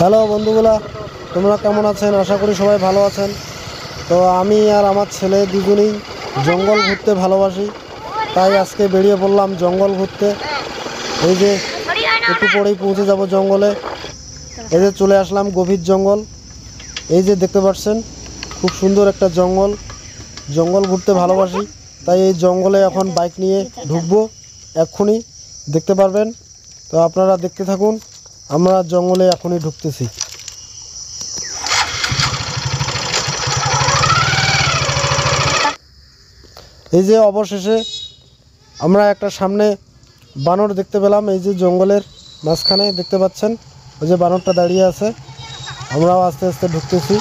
Hello বন্ধুগুলা, তোমরা কেমন আছেন? আশা করি সবাই ভালো আছেন। তো আমি আর আমার ছেলে দুজনেই জঙ্গল ঘুরতে ভালোবাসি, তাই আজকে বেরিয়ে পড়লাম জঙ্গল ঘুরতে। এই যে একটু পরেই পৌঁছে যাব জঙ্গলে। এই যে চলে আসলাম গভীর জঙ্গল। এই যে দেখতে পাচ্ছেন খুব সুন্দর একটা জঙ্গল। জঙ্গল ঘুরতে ভালোবাসি, তাই এই জঙ্গলে এখন বাইক নিয়ে ঢুকবো। এক্ষুনি দেখতে পারবেন। তো আপনারা দেখতে থাকুন, আমরা জঙ্গলে এখনই ঢুকতেছি। এই যে অবশেষে আমরা একটা সামনে বানর দেখতে পেলাম। এই যে জঙ্গলের মাঝখানে দেখতে পাচ্ছেন, ওই যে বানরটা দাঁড়িয়ে আছে। আমরাও আস্তে আস্তে ঢুকতেছি।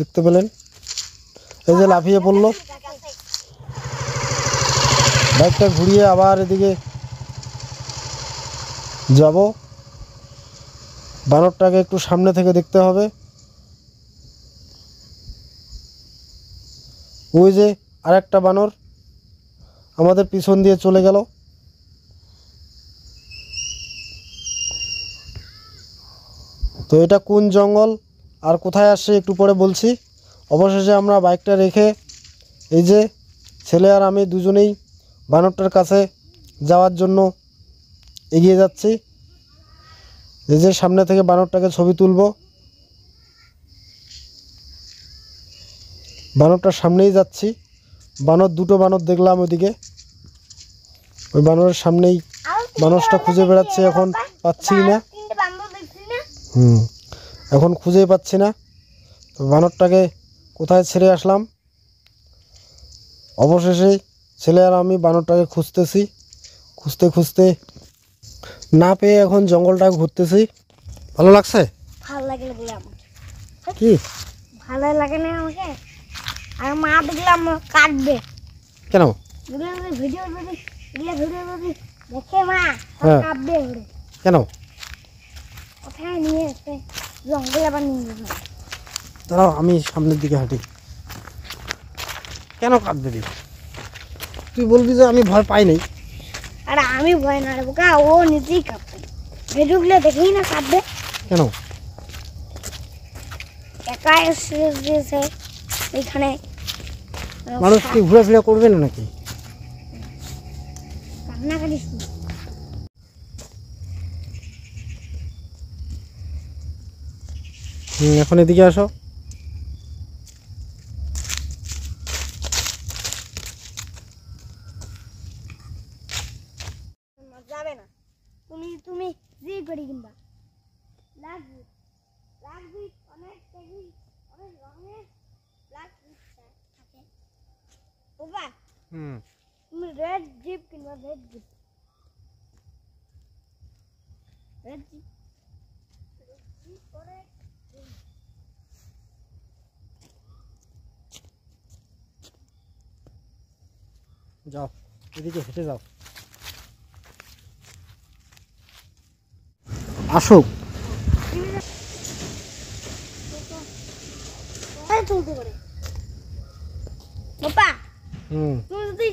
দেখতে পেলেন, এই যে লাফিয়ে পড়লো। বাইকটা ঘুরিয়ে আবার এদিকে যাব। বানরটাকে একটু সামনে থেকে দেখতে হবে। ওই যে আরেকটা বানর আমাদের পিছন দিয়ে চলে গেল। তো এটা কোন জঙ্গল আর কোথায় আসছে একটু পরে বলছি। অবশেষে আমরা বাইকটা রেখে এই যে ছেলে আর আমি দুজনেই বানরটার কাছে যাওয়ার জন্য এগিয়ে যাচ্ছি। এই যে সামনে থেকে বানরটাকে ছবি তুলব। বানরটার সামনেই যাচ্ছি। দুটো বানর দেখলাম ওইদিকে। ওই বানরের সামনেই মানুষটা খুঁজে বেড়াচ্ছে, এখন পাচ্ছি না। এখন খুঁজেই পাচ্ছি না। তো বানরটাকে কোথায় ছেড়ে আসলাম। অবশেষে ছেলে আর আমি বানরটাকে খুঁজতেছি। খুঁজতে খুঁজতে না পেয়ে এখন জঙ্গলটা ঘুরতেছি। ভালো লাগছে? ভালো লাগে বলে আমাকে কি ভালো লাগে না আমাকে। আর মা দেখলাম কাটবে। কেন? ভিডিও দেখে মা কাটবে। কেন? কোথায় নিয়ে এসে জঙ্গলে আবার নিয়ে যাবে। দাঁড়াও, আমি সামনের দিকে হাঁটি। কেন কাঁদবে রে? তুই বলবি যে আমি ভয় পাই নাই। আর আমি ভয় না রে বোকা, ও নিজেই কাঁপবে। ভিডিওগুলো দেখেই না কাঁদবে। কেন? একা এসেছে এখানে। মানুষ কি ঘোরাফেরা করবে না নাকি? কান্না কাটিস না। এখন এদিকে আসো। যাবে না। তুমি জি করি কিনবা লাগবে লাগবে অনেক দেখি অনেক রঙের লাগবে থাকে বাবা। তুমি রেড জিপ কিনবা। রেড জিপ করে যাও, এদিকে হেঁটে যাও। আসুক। চলতে পারে বাবা। তুমি যদি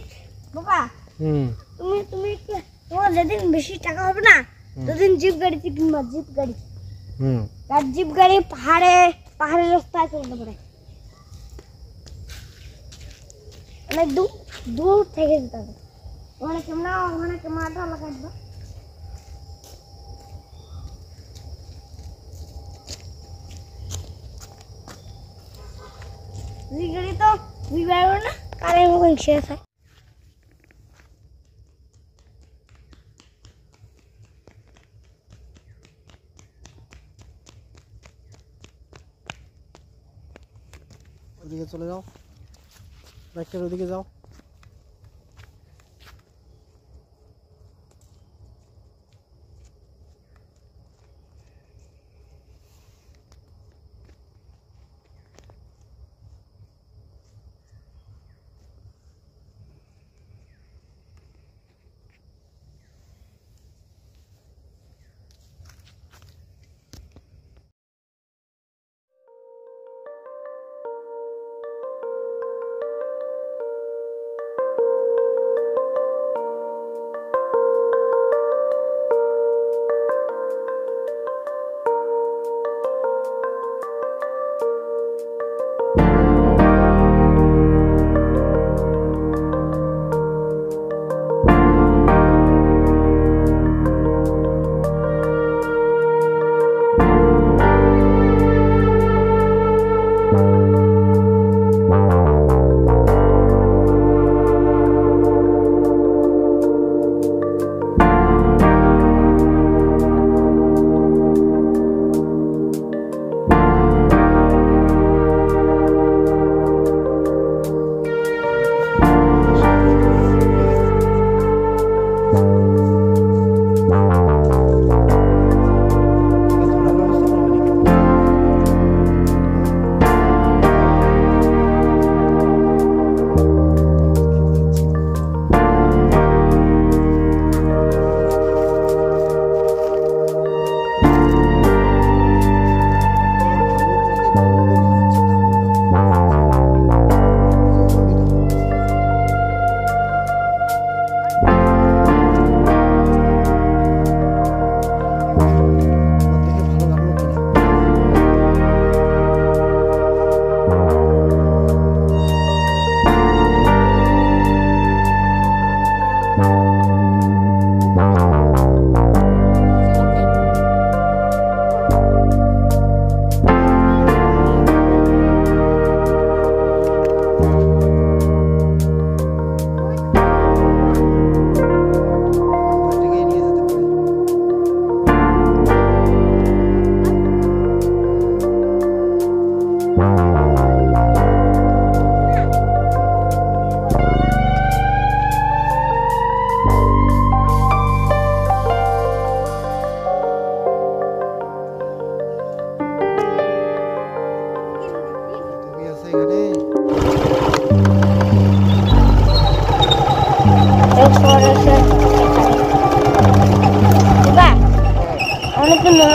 বাবা তুমি তুমি তোমার যেদিন বেশি টাকা হবে না, সেদিন জিপ গাড়িতে কিনবা। জিপ গাড়ি আর জিপ গাড়ি পাহাড়ের রাস্তায় চলতে পারে। অনেক দূর থেকে যেতে হবে। ওখানে ক্যামেরাটা লাগাই দিবা। জিপ গাড়ি তো বুঝতে পারবো না, কারের মতন শেষ হয়। ওদিকে চলে যাও, বাইকটার ওদিকে যাও।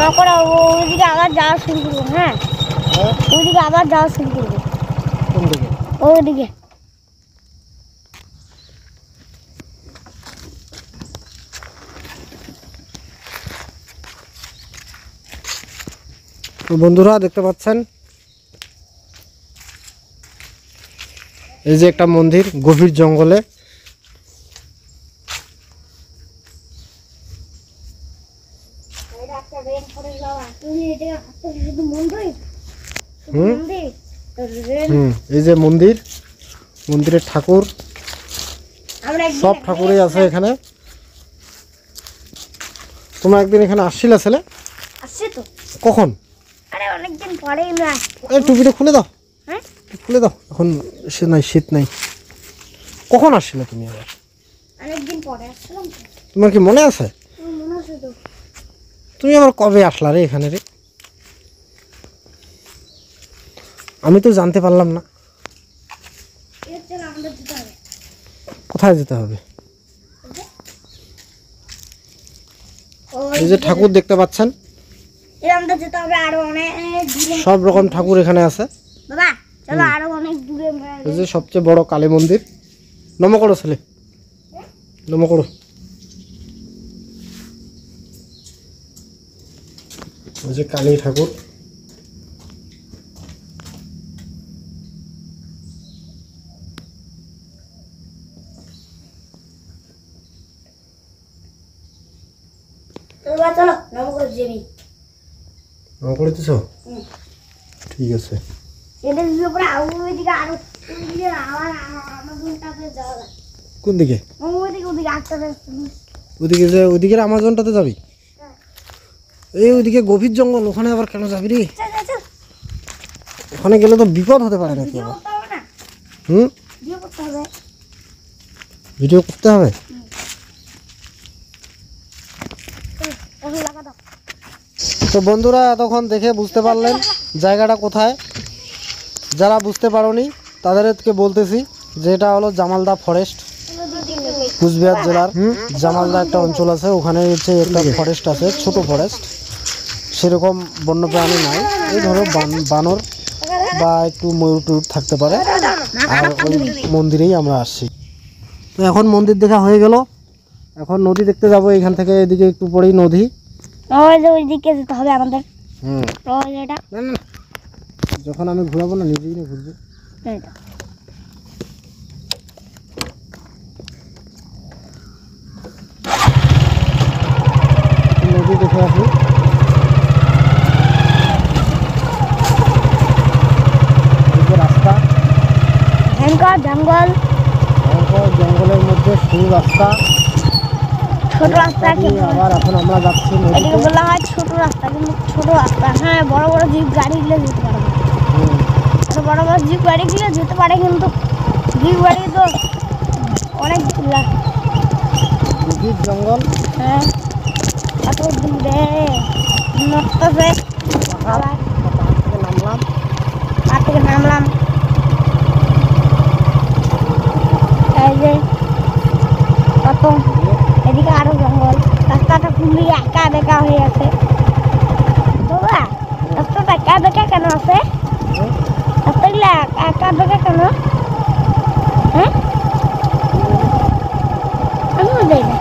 নামা করে ওইদিকে আবার যাওয়া শুরু করবো। হ্যাঁ, ওইদিকে আবার যাওয়া শুরু করবো। কোন দিকে? ওইদিকে তো বন্ধুরা দেখতে পাচ্ছেন এই যে একটা মন্দির গভীর জঙ্গলে। এই যে মন্দির, মন্দিরের ঠাকুর, সব ঠাকুরই আছে এখানে। তোমরা একদিন এখানে আসছিলে ছেলে? আসছে তো। কখন? আরে অনেকদিন পরে আমরা এই টুপিটা খুলে দাও। হ্যাঁ, খুলে দাও, এখন সে নাই, শীত নাই। কখন আসছিলে তুমি আবার? অনেকদিন পরে আসলাম। তোমার কি মনে আছে? মনে আছে তো। তুমি আবার কবে আসলা রে এখানে রে? আমি তো জানতে পারলাম না। আমাদের যেতে হবে। কোথায় যেতে হবে? এই যে ঠাকুর দেখতে পাচ্ছেন, আমাদের যেতে হবে আরো অনেক দূরে। সব রকম ঠাকুর এখানে আছে। বাবা চলো আরো অনেক দূরে। এই যে সবচেয়ে বড় কালী মন্দির। নম করো ছেলে, নম করো। এই যে কালী ঠাকুর। চলো নম করে যাবি। নম করেছ? ঠিক আছে। এটা দিলে পরে ওইদিকে আরো ওইদিকে আবার আমাজনটাতে যাওয়া যায়। কোন দিকে? ওইদিকে আটটা। ওইদিকে যে ওইদিকের আমাজনটাতে যাবি? এই ওইদিকে গভীর জঙ্গল, ওখানে আবার কেন যাবি রে? ওখানে গেলে তো বিপদ হতে পারে নাকি আবার? হুম, ভিডিও করতে হবে। তো বন্ধুরা এতক্ষণ দেখে বুঝতে পারলেন জায়গাটা কোথায়। যারা বুঝতে পারোনি তাদেরকে বলতেছি যে এটা হলো জামালদা ফরেস্ট, কুচবিহার জেলার জামালদা একটা অঞ্চল আছে, ওখানে হচ্ছে একটা ফরেস্ট আছে, ছোট ফরেস্ট। সেরকম বন্যপ্রাণী নাই, এই ধরো বানর বা একটু ময়ূর টুয়ূর থাকতে পারে। আর ওই মন্দিরেই আমরা আসছি। তো এখন মন্দির দেখা হয়ে গেল, এখন নদী দেখতে যাব। এখান থেকে এদিকে একটু পরেই নদী। ওইদিকে যেতে হবে আমাদের। না না, যখন আমি ঘুরাবো না নিজেই না ঘুরবে। নদী দেখে আসি। রাস্তা ভয়ঙ্কর জঙ্গল, জঙ্গলের মধ্যে সরু রাস্তা, ছোট রাস্তা। আবার এখন আমরা যাচ্ছি এটাকে বলা হয় ছোট রাস্তা, কিন্তু ছোট রাস্তা। হ্যাঁ, বড় বড় জিপ গাড়িগুলো যেতে পারে না। বড় বড় জিপ গাড়িগুলো যেতে পারে, কিন্তু জিপ গাড়ি তো অনেক গভীর জঙ্গল। হ্যাঁ, এত দূরে নড়তেছে। আবার নামলাম, পাহাড় থেকে নামলাম। এই যে কত এদিকে আরো জঙ্গল, রাস্তাটা খুবই একা বেঁকা হয়ে আছে। বাবা রাস্তাটা একা বেঁকা কেন আছে? রাস্তাগুলো একা বেঁকা কেন? হ্যাঁ, আমিও যাই না।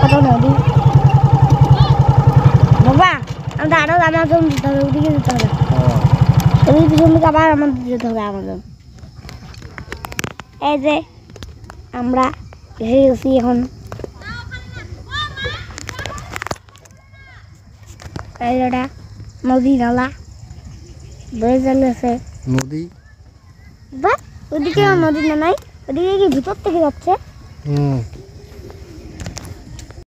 কত নদী। বাবা আমাদের আরো আমাজন যেতে হবে, ওদিকে যেতে হবে। ওই পিছন থেকে আবার আমাদের যেতে হবে আমাজন। এই যে আমরা এসে গেছি এখন। এই যেটা নদী নালা বয়ে চলেছে। নদী বা ওদিকে নদী না নাই, ওদিকে কি ভিতর থেকে যাচ্ছে।